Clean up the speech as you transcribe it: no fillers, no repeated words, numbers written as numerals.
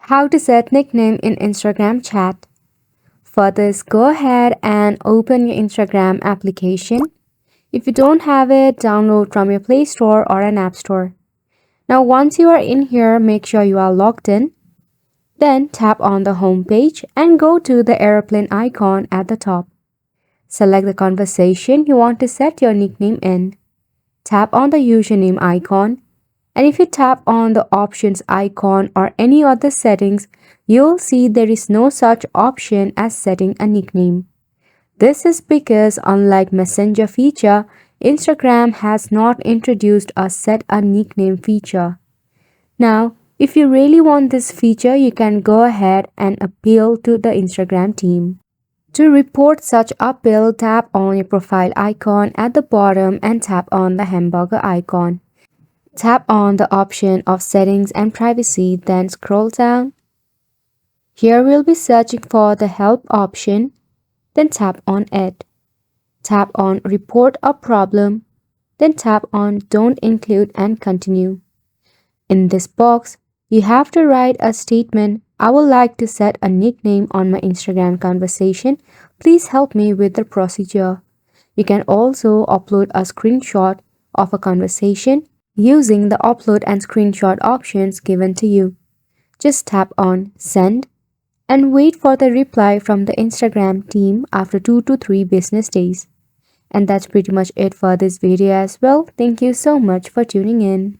How to set nickname in Instagram chat. For this, go ahead and open your Instagram application. If you don't have it, download from your Play Store or an App Store. Now once you are in here, make sure you are logged in. Then tap on the home page and go to the airplane icon at the top. Select the conversation you want to set your nickname in. Tap on the username icon, and if you tap on the options icon or any other settings, you'll see there is no such option as setting a nickname. This is because unlike Messenger feature, Instagram has not introduced a set a nickname feature. Now, if you really want this feature, you can go ahead and appeal to the Instagram team. To report such appeal, tap on your profile icon at the bottom and tap on the hamburger icon. Tap on the option of settings and privacy, then scroll down. Here we'll be searching for the help option, then tap on it. Tap on report a problem, then tap on don't include and continue. In this box, you have to write a statement. I would like to set a nickname on my Instagram conversation. Please help me with the procedure. You can also upload a screenshot of a conversation using the upload and screenshot options given to you. Just tap on send and wait for the reply from the Instagram team after 2 to 3 business days. And that's pretty much it for this video as well. Thank you so much for tuning in.